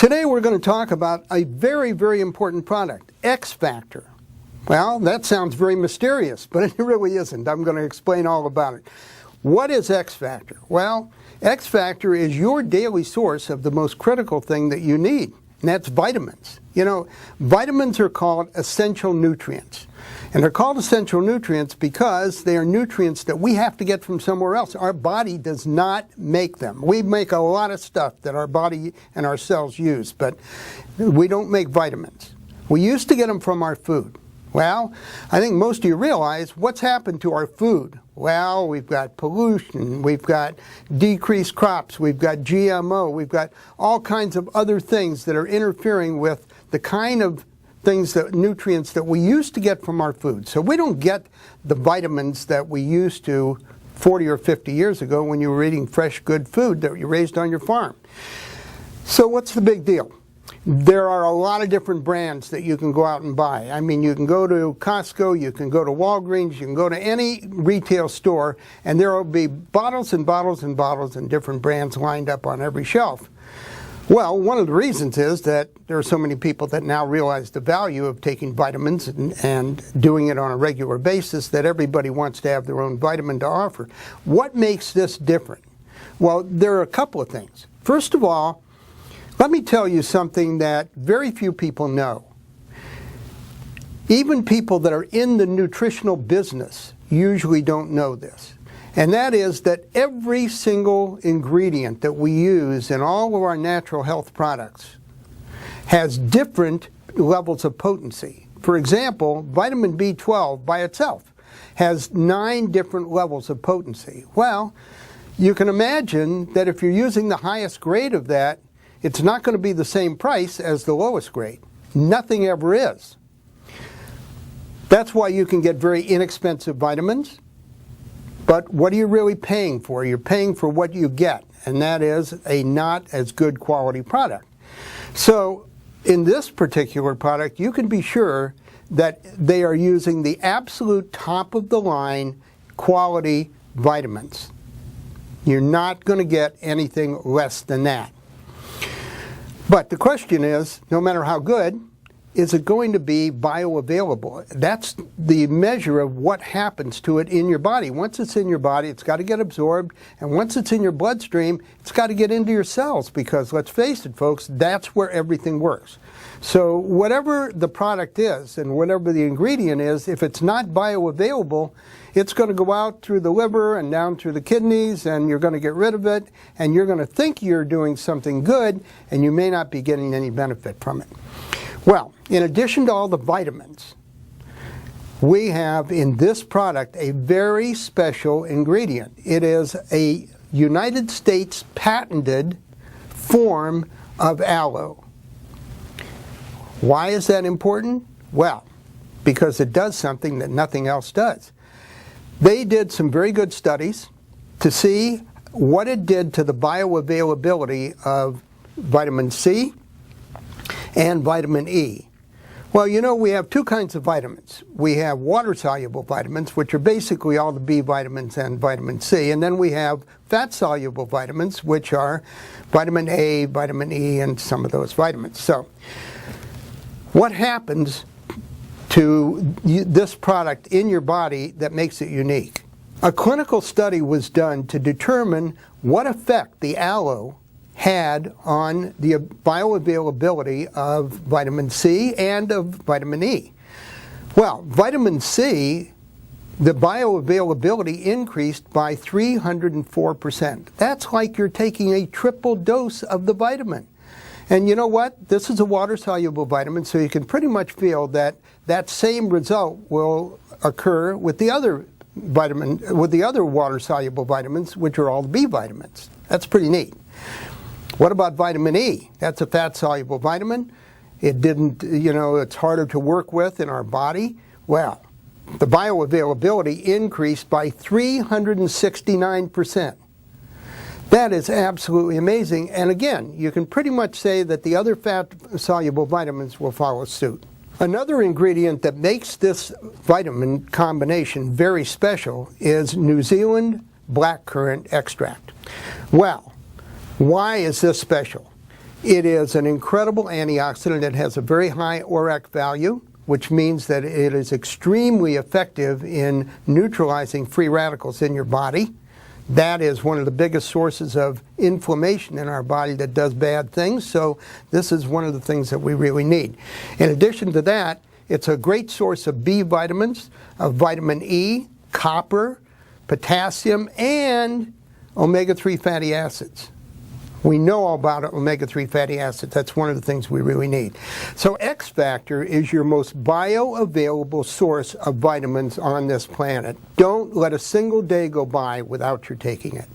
Today we're going to talk about a very, very important product, X Factor. Well, that sounds very mysterious, but it really isn't. I'm going to explain all about it. What is X Factor? Well, X Factor is your daily source of the most critical thing that you need, and that's vitamins. You know, vitamins are called essential nutrients. And they're called essential nutrients because they are nutrients that we have to get from somewhere else. Our body does not make them. We make a lot of stuff that our body and our cells use, but we don't make vitamins. We used to get them from our food. Well, I think most of you realize what's happened to our food. Well, we've got pollution, we've got decreased crops, we've got GMO, we've got all kinds of other things that are interfering with the kind of nutrients that we used to get from our food. So we don't get the vitamins that we used to 40 or 50 years ago when you were eating fresh, good food that you raised on your farm. So what's the big deal? There are a lot of different brands that you can go out and buy. I mean, you can go to Costco, you can go to Walgreens, you can go to any retail store, and there will be bottles and bottles and bottles and different brands lined up on every shelf. Well, one of the reasons is that there are so many people that now realize the value of taking vitamins and doing it on a regular basis that everybody wants to have their own vitamin to offer. What makes this different? Well, there are a couple of things. First of all, let me tell you something that very few people know. Even people that are in the nutritional business usually don't know this. And that is that every single ingredient that we use in all of our natural health products has different levels of potency. For example, vitamin B12 by itself has 9 different levels of potency. Well, you can imagine that if you're using the highest grade of that, it's not going to be the same price as the lowest grade. Nothing ever is. That's why you can get very inexpensive vitamins. But what are you really paying for? You're paying for what you get, and that is a not as good quality product. So in this particular product, you can be sure that they are using the absolute top of the line quality vitamins. You're not going to get anything less than that. But the question is, no matter how good, is it going to be bioavailable? That's the measure of what happens to it in your body. Once it's in your body, it's got to get absorbed, and once it's in your bloodstream, it's got to get into your cells, because let's face it, folks, that's where everything works. So whatever the product is and whatever the ingredient is, if it's not bioavailable, it's going to go out through the liver and down through the kidneys, and you're going to get rid of it, and you're going to think you're doing something good, and you may not be getting any benefit from it. Well, in addition to all the vitamins, we have in this product a very special ingredient. It is a United States patented form of aloe. Why is that important? Well, because it does something that nothing else does. They did some very good studies to see what it did to the bioavailability of vitamin C and vitamin E. Well, you know, we have two kinds of vitamins. We have water-soluble vitamins, which are basically all the B vitamins and vitamin C, and then we have fat-soluble vitamins, which are vitamin A, vitamin E, and some of those vitamins. So, what happens to this product in your body that makes it unique? A clinical study was done to determine what effect the aloe had on the bioavailability of vitamin C and of vitamin E. Well, vitamin C, the bioavailability increased by 304%. That's like you're taking a triple dose of the vitamin. And you know what? This is a water-soluble vitamin, so you can pretty much feel that that same result will occur with the other water-soluble vitamins, which are all the B vitamins. That's pretty neat. What about vitamin E? That's a fat-soluble vitamin. It's harder to work with in our body. Well, the bioavailability increased by 369%. That is absolutely amazing. And again, you can pretty much say that the other fat-soluble vitamins will follow suit. Another ingredient that makes this vitamin combination very special is New Zealand blackcurrant extract. Well, why is this special? It is an incredible antioxidant. It has a very high ORAC value, which means that it is extremely effective in neutralizing free radicals in your body. That is one of the biggest sources of inflammation in our body that does bad things, so this is one of the things that we really need. In addition to that, it's a great source of B vitamins, of vitamin E, copper, potassium, and omega-3 fatty acids. We know all about omega-3 fatty acids. That's one of the things we really need. So X Factor is your most bioavailable source of vitamins on this planet. Don't let a single day go by without your taking it.